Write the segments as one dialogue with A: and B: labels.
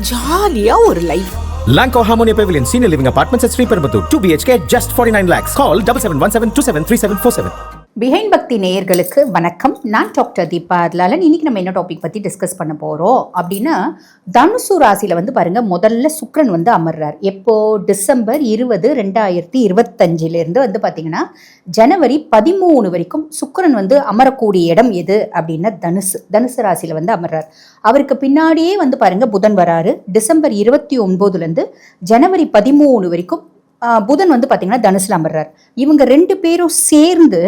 A: ஜாலியா ஒரு life.
B: Lanco Harmonia Pavilion Senior Living Apartments at Sri Perambatoor 2 BHK just 49 lakhs. Call 7717273747.
C: Behind பக்தி நேயர்களுக்கு வணக்கம். நான் டாக்டர் தீபா அர்லாலன். இன்னைக்கு நம்ம என்ன டாபிக் பற்றி டிஸ்கஸ் பண்ண போகிறோம் அப்படின்னா, தனுசு ராசியில் பாருங்க, முதல்ல சுக்கிரன் அமர்றார். எப்போ? டிசம்பர் 20, 2025 பார்த்தீங்கன்னா ஜனவரி 13 வரைக்கும் சுக்கிரன் அமரக்கூடிய இடம் எது அப்படின்னா தனுசு ராசியில் அமர்றார். அவருக்கு பின்னாடியே பாருங்க புதன் வராரு. டிசம்பர் 29 ஜனவரி 13 வரைக்கும் புதன் பார்த்தீங்கன்னா தனுசுல அமர்றார். இவங்க 2 பேரும் சேர்ந்து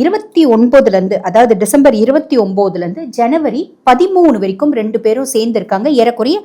C: 29 அதாவது டிசம்பர் 29 ஜனவரி 13 வரைக்கும் 2 பேரும் சேர்ந்து இருக்காங்க. ஏறக்குறைய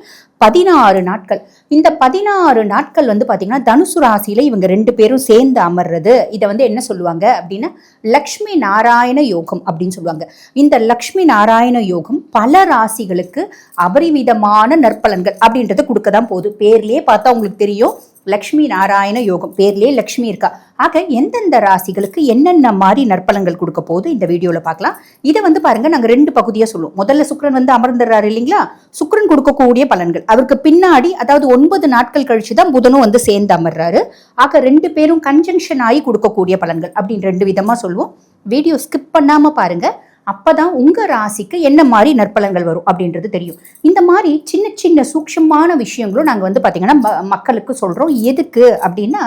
C: 16 நாட்கள். இந்த 16 நாட்கள் பார்த்தீங்கன்னா தனுசு ராசியில இவங்க 2 பேரும் சேர்ந்து அமர்றது. இதை என்ன சொல்லுவாங்க அப்படின்னா, லக்ஷ்மி நாராயண யோகம் அப்படின்னு சொல்லுவாங்க. இந்த லக்ஷ்மி நாராயண யோகம் பல ராசிகளுக்கு அபரிவிதமான நற்பலன்கள் அப்படின்றத கொடுக்க தான் போகுது. பேர்லயே பார்த்தா உங்களுக்கு தெரியும், லக்ஷ்மி நாராயண யோகம், பேர்லயே லக்ஷ்மி இருக்கா. ஆக எந்தெந்த ராசிகளுக்கு என்னென்ன மாதிரி நற்பலன்கள் கொடுக்க போகுது இந்த வீடியோல பார்க்கலாம். இதை பாருங்க, நாங்க 2 பகுதியா சொல்லுவோம். முதல்ல சுக்கிரன் அமர்ந்துடுறாரு இல்லைங்களா, சுக்கிரன் கொடுக்கக்கூடிய பலன்கள். அவருக்கு பின்னாடி அதாவது 9 நாட்கள் கழிச்சுதான் புதனும் சேர்ந்து அமர்றாரு. ஆக 2 பேரும் கன்ஜங்ஷன் ஆகி கொடுக்கக்கூடிய பலன்கள் அப்படின்னு 2 விதமா சொல்லுவோம். வீடியோ ஸ்கிப் பண்ணாம பாருங்க, அப்பதான் உங்க ராசிக்கு என்ன மாதிரி நற்பலன்கள் வரும் அப்படின்றது தெரியும். இந்த மாதிரி சின்ன சின்ன சூக்ஷமான விஷயங்களும் நாங்க பாத்தீங்கன்னா மக்களுக்கு சொல்றோம். எதுக்கு அப்படின்னா,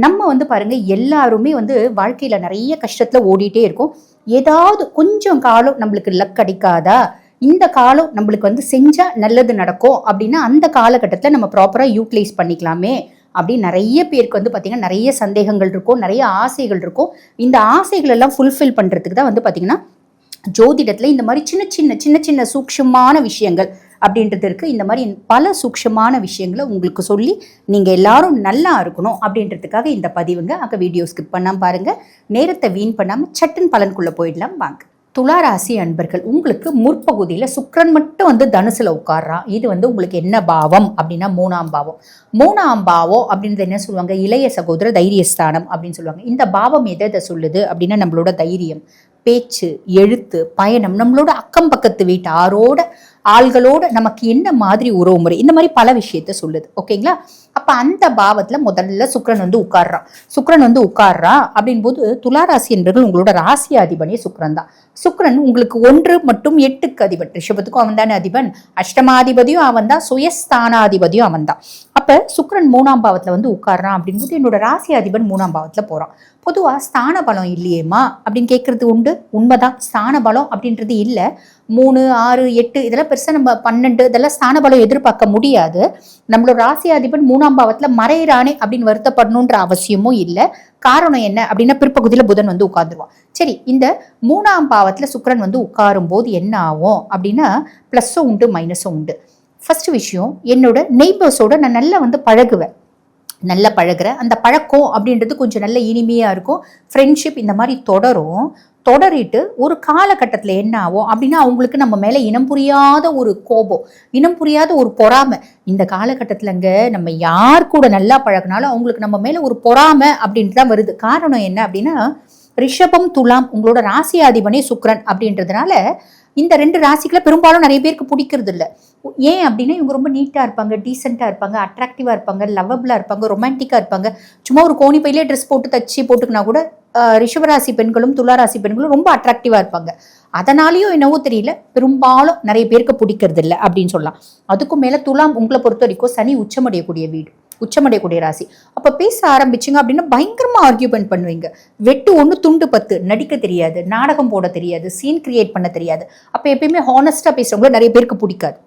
C: நம்ம பாருங்க, எல்லாருமே வாழ்க்கையில நிறைய கஷ்டத்துல ஓடிட்டே இருக்கும். ஏதாவது கொஞ்சம் காலம் நம்மளுக்கு லக் அடிக்காதா, இந்த காலம் நம்மளுக்கு செஞ்சா நல்லது நடக்கும் அப்படின்னா அந்த காலகட்டத்தில் நம்ம ப்ராப்பரா யூட்டிலைஸ் பண்ணிக்கலாமே அப்படின்னு நிறைய பேருக்கு பார்த்தீங்கன்னா நிறைய சந்தேகங்கள் இருக்கும், நிறைய ஆசைகள் இருக்கும். இந்த ஆசைகள் எல்லாம் ஃபுல்ஃபில் பண்றதுக்கு தான் பார்த்தீங்கன்னா ஜோதிடத்துல இந்த மாதிரி சின்ன சின்ன சூக்ஷமான விஷயங்கள் அப்படின்றது இருக்கு. இந்த மாதிரி பல சூக்ஷமான விஷயங்களை உங்களுக்கு சொல்லி நீங்க எல்லாரும் நல்லா இருக்கணும் அப்படின்றதுக்காக இந்த பதிவுங்க. ஆக வீடியோ ஸ்கிப் பண்ணாம பாருங்க, நேரத்தை வீண் பண்ணாம சட்டுன்னு பலனுக்குள்ள போயிடலாம் வாங்க. துளாராசி அன்பர்கள், உங்களுக்கு முற்பகுதியில் சுக்கிரன் மட்டும் தனுசுல உட்கார்றான். இது உங்களுக்கு என்ன பாவம் அப்படின்னா 3ஆம் பாவம். 3ஆம் பாவம் அப்படின்றது என்ன சொல்லுவாங்க, இளைய சகோதர தைரியஸ்தானம் அப்படின்னு சொல்லுவாங்க. இந்த பாவம் எதை சொல்லுது அப்படின்னா, நம்மளோட தைரியம், பேச்சு, எழுத்து, பயணம், நம்மளோட அக்கம் பக்கத்து வீட்டாரோட ஆள்களோட நமக்கு என்ன மாதிரி உறவு முறை, இந்த மாதிரி பல விஷயத்த சொல்லுது. ஓகேங்களா? அப்ப அந்த பாவத்துல முதல்ல சுக்கிரன் உட்கார்றான். சுக்கிரன் உட்கார்றான் அப்படின் போது துளாராசி என்பவர்கள் உங்களோட ராசி அதிபனே சுக்கிரன் தான். சுக்கிரன் உங்களுக்கு 1 மற்றும் 8க்கு அதிபன். ரிஷபத்துக்கும் அவன் தானே அதிபன், அஷ்டமாதிபதியும் அவன் தான், சுயஸ்தானாதிபதியும் அவன் தான். அப்ப சுக்கிரன் 3ஆம் பாவத்துல உட்கார்றான் அப்படின் போது என்னோட ராசி அதிபன் 3ஆம் பாவத்துல போறான். பொதுவா ஸ்தான பலம் இல்லையேமா அப்படின்னு கேட்கறது உண்டு. உண்மைதான், ஸ்தான பலம் அப்படின்றது இல்லை. 3, 6, 8 இதெல்லாம் பெருசா நம்ம 12 இதெல்லாம் ஸ்தான பலம் எதிர்பார்க்க முடியாது. நம்மளோட ராசி அதிபன் 3ஆம் பாவத்துல மறையிறானே அப்படின்னு வருத்தப்படணுன்ற அவசியமும் இல்லை. காரணம் என்ன அப்படின்னா, பிற்பகுதியில புதன் உட்கார்ந்துருவான். சரி, இந்த 3ஆம் பாவத்துல சுக்கிரன் உட்காரும் போது என்ன ஆகும் அப்படின்னா, பிளஸும் உண்டு மைனஸும் உண்டு. ஃபர்ஸ்ட் விஷயம், என்னோட நெய்பர்ஸோட நான் நல்லா பழகுவேன். நல்லா பழகுறேன். அந்த பழக்கம் அப்படின்றது கொஞ்சம் நல்ல இனிமையாக இருக்கும். ஃப்ரெண்ட்ஷிப் இந்த மாதிரி தொடரிட்டு ஒரு காலகட்டத்தில் என்ன ஆகும் அப்படின்னா, அவங்களுக்கு நம்ம மேலே இனம் புரியாத ஒரு கோபம், இனம் புரியாத ஒரு பொறாமை. இந்த காலகட்டத்திலங்க நம்ம யார் கூட நல்லா பழகினாலும் அவங்களுக்கு நம்ம மேலே ஒரு பொறாமை அப்படின்ட்டு தான் வருது. காரணம் என்ன அப்படின்னா, ரிஷபம் துலாம் உங்களோட ராசி அதிபனே சுக்கிரன் அப்படின்றதுனால இந்த 2 ராசிகளை பெரும்பாலும் நிறைய பேருக்கு பிடிக்கிறது இல்லை. ஏன் அப்படின்னா, இவங்க ரொம்ப நீட்டாக இருப்பாங்க, டீசெண்டாக இருப்பாங்க, அட்ராக்டிவாக இருப்பாங்க, லவ்வபிளாக இருப்பாங்க, ரொமான்டிக்காக இருப்பாங்க. சும்மா ஒரு கோணி பையிலே ட்ரெஸ் போட்டு தச்சு போட்டுக்கினா கூட ரிஷபராசி பெண்களும் துளாராசி பெண்களும் ரொம்ப அட்ராக்டிவாக இருப்பாங்க. அதனாலேயும் என்னவோ தெரியல, பெரும்பாலும் நிறைய பேருக்கு பிடிக்கிறது இல்லை அப்படின்னு சொல்லலாம். அதுக்கும் மேலே துலாம் உங்களை பொறுத்த வரைக்கும் சனி உச்சமடையக்கூடிய வீடு, உச்சமடையக்கூடிய ராசி. அப்ப பேச ஆரம்பிச்சிங்க அப்படின்னா பயங்கரமா ஆர்கியூமெண்ட் பண்ணுவீங்க. வெட்டு 1 துண்டு 10. நடிக்க தெரியாது, நாடகம் போட தெரியாது, சீன் கிரியேட் பண்ண தெரியாது. அப்ப எப்பயுமே ஹானஸ்டா பேசுறவங்கள நிறைய பேருக்கு பிடிக்காது.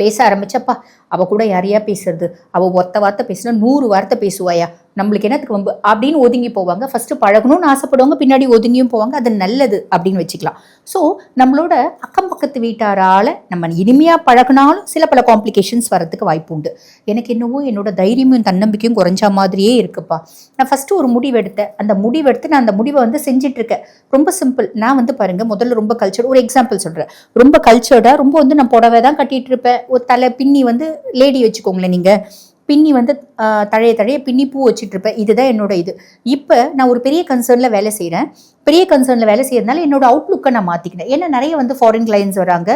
C: பேச ஆரம்பிச்சப்பா அவ கூட யாரையா பேசுறது, அவ ஒத்த வார்த்தை பேசினா 100 வார்த்தை பேசுவாயா, நம்மளுக்கு என்னத்துக்கு வம்பு அப்படின்னு ஒதுங்கி போவாங்க. ஃபர்ஸ்ட் பழகணும்னு ஆசைப்படுவாங்க, பின்னாடி ஒதுங்கியும் போவாங்க. அது நல்லது அப்படின்னு வச்சுக்கலாம். ஸோ நம்மளோட அக்கம் பக்கத்து வீட்டாரால நம்ம இனிமையா பழகினாலும் சில பல காம்ப்ளிகேஷன்ஸ் வரதுக்கு வாய்ப்பு உண்டு. எனக்கு என்னவோ என்னோட தைரியமும் தன்னம்பிக்கையும் குறைஞ்ச மாதிரியே இருக்குப்பா. நான் ஃபர்ஸ்ட் ஒரு முடிவெடுத்தேன், அந்த முடிவெடுத்து நான் அந்த முடிவை செஞ்சுட்டு இருக்கேன். ரொம்ப சிம்பிள். நான் பாருங்க, முதல்ல ரொம்ப கல்ச்சர், ஒரு எக்ஸாம்பிள் சொல்றேன். ரொம்ப கல்ச்சர்டா ரொம்ப நான் புடவை தான் கட்டிட்டு இருப்பேன். ஒரு தலை பின்னி லேடி வச்சுக்கோங்களேன், நீங்க பின்னி தழைய பின்னி பூ வச்சுட்டு இருப்பேன். இதுதான் என்னோட இது. இப்போ நான் ஒரு பெரிய கன்சர்னில் வேலை செய்கிறேன். பெரிய கன்சர்னில் வேலை செய்யறதுனால என்னோட அவுட்லுக்கை நான் மாற்றிக்கினேன். ஏன்னா நிறைய ஃபாரின் கிளைண்ட்ஸ் வராங்க.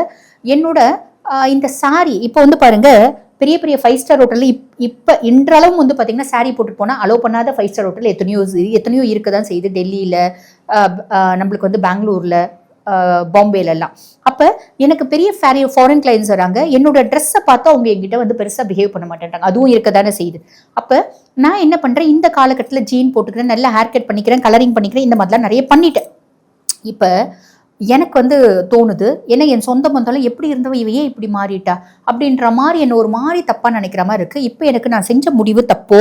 C: என்னோட இந்த சாரி இப்போ பாருங்க, பெரிய பெரிய 5 ஸ்டார் ஹோட்டலில் இப்போ இன்றளவும் வந்து பார்த்தீங்கன்னா சாரீ போட்டு போனால் அலோவ் பண்ணாத 5 ஸ்டார் ஹோட்டல் எத்தனையோ இருக்க தான் செய்யுது. டெல்லியில், நம்மளுக்கு வந்து பெங்களூரில், பாம்பேலெல்லாம். அப்போ எனக்கு பெரிய ஃபாரின் கிளைண்ட்ஸ் வராங்க, என்னோட ட்ரெஸ்ஸை பார்த்து அவங்க என்கிட்ட வந்து பெருசாக பிஹேவ் பண்ண மாட்டேன்றாங்க. அதுவும் இருக்க தானே செய்யுது. அப்போ நான் என்ன பண்ணுறேன், இந்த காலகட்டத்தில் ஜீன் போட்டுக்கிறேன், நல்லா ஹேர் கட் பண்ணிக்கிறேன், கலரிங் பண்ணிக்கிறேன், இந்த மாதிரிலாம் நிறைய பண்ணிட்டேன். இப்போ எனக்கு வந்து தோணுது, ஏன்னா என் சொந்த பந்தம் எப்படி இருந்தவ இவையே இப்படி மாறிட்டா அப்படின்ற மாதிரி என்ன ஒரு மாதிரி தப்பாக நினைக்கிற மாதிரி இருக்குது. இப்போ எனக்கு நான் செஞ்ச முடிவு தப்போ,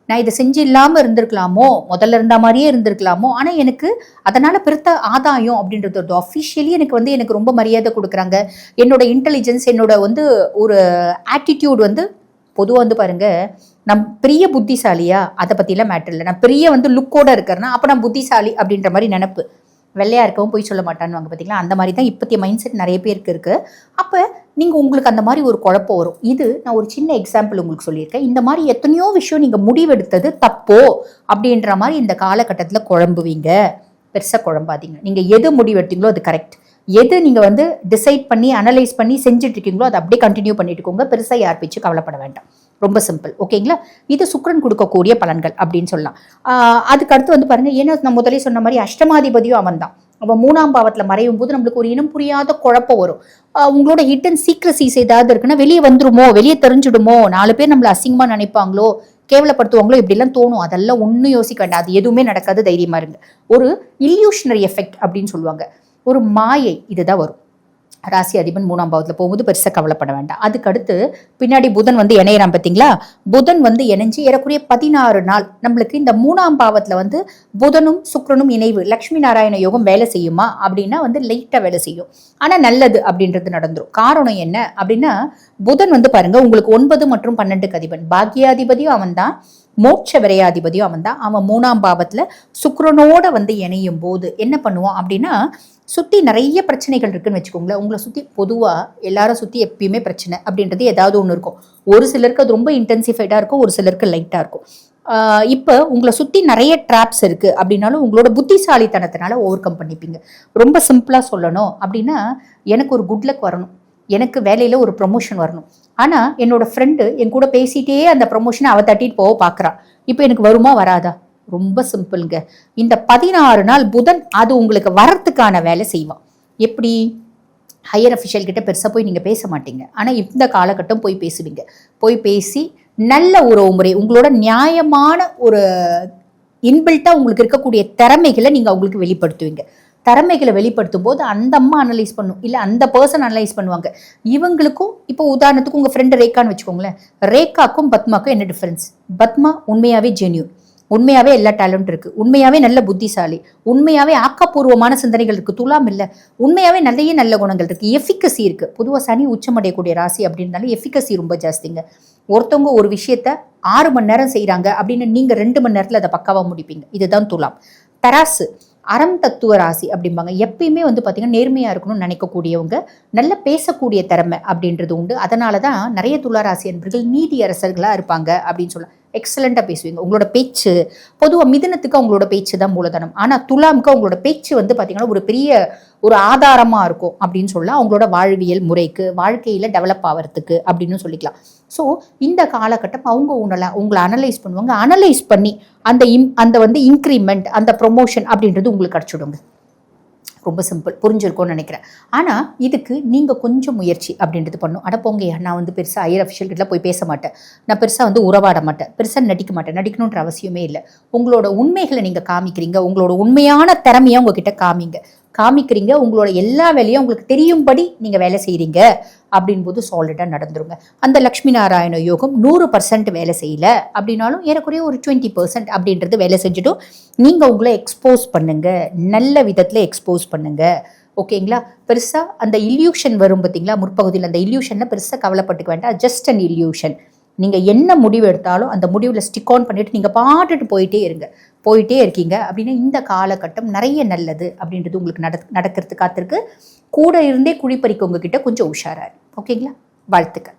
C: நான் இதை செஞ்சு இல்லாமல் இருந்திருக்கலாமோ, முதல்ல இருந்த மாதிரியே இருந்திருக்கலாமோ, ஆனால் எனக்கு அதனால் பெருத்த ஆதாயம் அப்படின்றது வருது. அஃபிஷியலி எனக்கு ரொம்ப மரியாதை கொடுக்குறாங்க. என்னோட இன்டெலிஜென்ஸ், என்னோட வந்து ஒரு ஆட்டிடியூட் வந்து பொதுவாக வந்து பாருங்கள், நான் பெரிய புத்திசாலியா அதை பற்றிலாம் மேட்டர் இல்லை. நான் பெரிய வந்து லுக்கோடு இருக்கிறேன்னா அப்போ நான் புத்திசாலி அப்படின்ற மாதிரி நினப்பு. வெள்ளையாக இருக்கவும் போய் சொல்ல மாட்டான்னு பார்த்தீங்களா, அந்த மாதிரி தான் இப்போத்திய மைண்ட் செட் நிறைய பேருக்கு இருக்குது. அப்போ நீங்கள் உங்களுக்கு அந்த மாதிரி ஒரு குழப்பம் வரும். இது நான் ஒரு சின்ன எக்ஸாம்பிள் உங்களுக்கு சொல்லியிருக்கேன். இந்த மாதிரி எத்தனையோ விஷயம் நீங்கள் முடிவெடுத்தது தப்போ அப்படின்ற மாதிரி இந்த காலகட்டத்தில் குழம்புவீங்க. பெருசாக குழம்பாதீங்க. நீங்கள் எது முடிவெடுத்தீங்களோ அது கரெக்ட். எது நீங்கள் வந்து டிசைட் பண்ணி அனலைஸ் பண்ணி செஞ்சுட்டு இருக்கீங்களோ அதை அப்படியே கண்டினியூ பண்ணிட்டு இருக்கோங்க. பெருசாக யார் பேச்சு கவலைப்பட வேண்டாம். ரொம்ப சிம்பிள். ஓகேங்களா? இது சுக்கிரன் கொடுக்கக்கூடிய பலன்கள் அப்படின்னு சொல்லலாம். அதுக்கு அடுத்து வந்து பாருங்க, ஏன்னா நான் முதலே சொன்ன மாதிரி அஷ்டமாதிபதியும் அவன் தான். அவன் 3ஆம் பாவத்தில் மறையும் போது நம்மளுக்கு ஒரு இனம் புரியாத குழப்பம் வரும். உங்களோட ஹிடன் சீக்ரசிஸ் ஏதாவது இருக்குன்னா வெளியே வந்துருமோ, வெளியே தெரிஞ்சிடுமோ, 4 பேர் நம்மளை அசிங்கமாக நினைப்பாங்களோ, கேவலப்படுத்துவாங்களோ, இப்படிலாம் தோணும். அதெல்லாம் ஒன்றும் யோசிக்க வேண்டாம். அது எதுவுமே நடக்காது. தைரியமா இருங்க. ஒரு இல்யூஷனரி எஃபெக்ட் அப்படின்னு சொல்லுவாங்க, ஒரு மாயை, இதுதான் வரும். ராசி அதிபன் 3ஆம் பாவத்தில் போகும்போது பெருசாக கவலைப்பட வேண்டாம். அதுக்கடுத்து பின்னாடி புதன் வந்து இணையறான் பார்த்தீங்களா. புதன் வந்து இணைஞ்சு ஏறக்குறைய 16 நாள் நம்மளுக்கு இந்த 3ஆம் பாவத்தில் வந்து புதனும் சுக்கிரனும் இணைவு லக்ஷ்மி நாராயண யோகம் வேலை செய்யுமா அப்படின்னா வந்து லைட்டாக வேலை செய்யும். ஆனால் நல்லது அப்படின்றது நடந்துடும். காரணம் என்ன அப்படின்னா, புதன் வந்து பாருங்க உங்களுக்கு 9 மற்றும் 12 அதிபன். பாக்கியாதிபதியும் அவன் தான், மோட்ச விரையாதிபதியும் அவன் தான். அவன் 3ஆம் பாவத்தில் சுக்கிரனோட வந்து இணையும் போது என்ன பண்ணுவான் அப்படின்னா, சுற்றி நிறைய பிரச்சனைகள் இருக்குன்னு வச்சுக்கோங்களேன். உங்களை சுற்றி பொதுவாக எல்லாரும் சுற்றி எப்பயுமே பிரச்சனை அப்படின்றது ஏதாவது ஒன்று இருக்கும். ஒரு சிலருக்கு அது ரொம்ப இன்டென்சிஃபைடாக இருக்கும், ஒரு சிலருக்கு லைட்டாக இருக்கும். இப்போ உங்களை சுற்றி நிறைய ட்ராப்ஸ் இருக்குது அப்படின்னாலும் உங்களோட புத்திசாலித்தனத்தினால ஓவர் கம் பண்ணிப்பீங்க. ரொம்ப சிம்பிளாக சொல்லணும் அப்படின்னா, எனக்கு ஒரு குட் லக் வரணும், எனக்கு வேலையில் ஒரு ப்ரொமோஷன் வரணும். ஆனால் என்னோட ஃப்ரெண்டு என் கூட பேசிகிட்டே அந்த ப்ரொமோஷனை அவள் தட்டிட்டு போக பார்க்குறா. இப்போ எனக்கு வருமா வராதா? ரொம்ப சிம்பிளுங்க. இந்த 16 நாள் புதன் அது உங்களுக்கு வரத்துக்கான வேலை செய்வான். எப்படி? ஹையர் அஃபிஷியல் கிட்ட பெருசாக போய் நீங்கள் பேச மாட்டீங்க. ஆனால் இந்த காலகட்டம் போய் பேசுவீங்க. போய் பேசி நல்ல உறவு முறை, உங்களோட நியாயமான ஒரு இன்பில்ட்டாக உங்களுக்கு இருக்கக்கூடிய திறமைகளை நீங்கள் அவங்களுக்கு வெளிப்படுத்துவீங்க. திறமைகளை வெளிப்படுத்தும் போது அந்த அம்மா அனலைஸ் பண்ணும், இல்லை அந்த பர்சன் அனலைஸ் பண்ணுவாங்க. இவங்களுக்கும் இப்போ உதாரணத்துக்கு உங்கள் ஃப்ரெண்டு ரேகான்னு வச்சுக்கோங்களேன். ரேகாக்கும் பத்மாக்கும் என்ன டிஃப்ரென்ஸ்? பத்மா உண்மையாகவே ஜென்யூன், உண்மையாகவே எல்லா டேலண்ட் இருக்குது, உண்மையாகவே நல்ல புத்திசாலி, உண்மையாகவே ஆக்கப்பூர்வமான சிந்தனைகள் இருக்குது. துலாம் இல்லை, உண்மையாகவே நல்ல குணங்கள் இருக்குது, எஃபிகசி இருக்குது. பொதுவாக சனி உச்சமடையக்கூடிய ராசி அப்படின்னாலும் எஃபிகசி ரொம்ப ஜாஸ்திங்க. ஒருத்தவங்க ஒரு விஷயத்த 6 மணி நேரம் செய்கிறாங்க அப்படின்னு நீங்கள் 2 மணி நேரத்தில் அதை பக்காவாக முடிப்பீங்க. இதுதான் துலாம். தராசு அறம் தத்துவ ராசி அப்படிம்பாங்க. எப்பயுமே வந்து பார்த்தீங்கன்னா நேர்மையாக இருக்கணும்னு நினைக்கக்கூடியவங்க, நல்ல பேசக்கூடிய திறமை அப்படின்றது உண்டு. அதனால தான் நிறைய துலா ராசி அன்பர்கள் நீதி அரசர்களாக இருப்பாங்க அப்படின்னு சொல்லலாம். எக்ஸலண்ட்டாக பேசுவீங்க. உங்களோட பேச்சு பொதுவாக மிதுனத்துக்கு அவங்களோட பேச்சு தான் மூலதனம். ஆனால் துலாமுக்கு அவங்களோட பேச்சு வந்து பார்த்தீங்கன்னா ஒரு பெரிய ஒரு ஆதாரமாக இருக்கும் அப்படின்னு சொல்லலாம். அவங்களோட வாழ்வியல் முறைக்கு, வாழ்க்கையில் டெவலப் ஆகிறதுக்கு அப்படின்னு சொல்லிக்கலாம். ஸோ இந்த காலகட்டம் அவங்க உங்களை அனலைஸ் பண்ணுவாங்க. அனலைஸ் பண்ணி அந்த வந்து இன்க்ரிமெண்ட், அந்த ப்ரொமோஷன் அப்படின்றது உங்களுக்கு கிடச்சிடுங்க. ரொம்ப சிம்பிள், புரிஞ்சிருக்கும்னு நினைக்கிறேன். ஆனால் இதுக்கு நீங்கள் கொஞ்சம் முயற்சி அப்படின்றது பண்ணும். போங்க, நான் வந்து பெருசாக ஹையர் அஃபிஷியல் கிட்ட போய் பேச மாட்டேன், நான் பெருசாக வந்து உறவாட மாட்டேன், பெருசாக நடிக்க மாட்டேன். நடிக்கணுன்ற அவசியமே இல்லை. உங்களோட உண்மைகளை நீங்கள் காமிக்கிறீங்க, உங்களோட உண்மையான திறமையை உங்ககிட்ட காமிக்கிறீங்க, உங்களோட எல்லா வேலையும் உங்களுக்கு தெரியும்படி நீங்கள் வேலை செய்கிறீங்க அப்படின்போது சாலிடாக நடந்துருங்க. அந்த லக்ஷ்மி நாராயண யோகம் 100% வேலை செய்யலை அப்படின்னாலும் ஏறக்குறைய ஒரு 20% அப்படின்றது வேலை செஞ்சுட்டும் நீங்கள் உங்களை எக்ஸ்போஸ் பண்ணுங்க, நல்ல விதத்தில் எக்ஸ்போஸ் பண்ணுங்க. ஓகேங்களா? பெருசாக அந்த இல்யூஷன் வரும் பார்த்தீங்களா முற்பகுதியில், அந்த இல்யூஷனில் பெருசாக கவலைப்பட்டுக்க வேண்டாம். Just an illusion. நீங்கள் என்ன முடிவு எடுத்தாலும் அந்த முடிவில் ஸ்டிக் ஆன் பண்ணிவிட்டு நீங்கள் பாட்டுட்டு போயிட்டே இருக்கீங்க அப்படின்னா இந்த காலகட்டம் நிறைய நல்லது அப்படின்றது உங்களுக்கு நடக்கிறதுக்கு காத்திருக்கு. கூட இருந்தே குழிப்பறிக்க உங்ககிட்ட கொஞ்சம் உஷாராரு. ஓகேங்களா? வாழ்த்துக்கள்.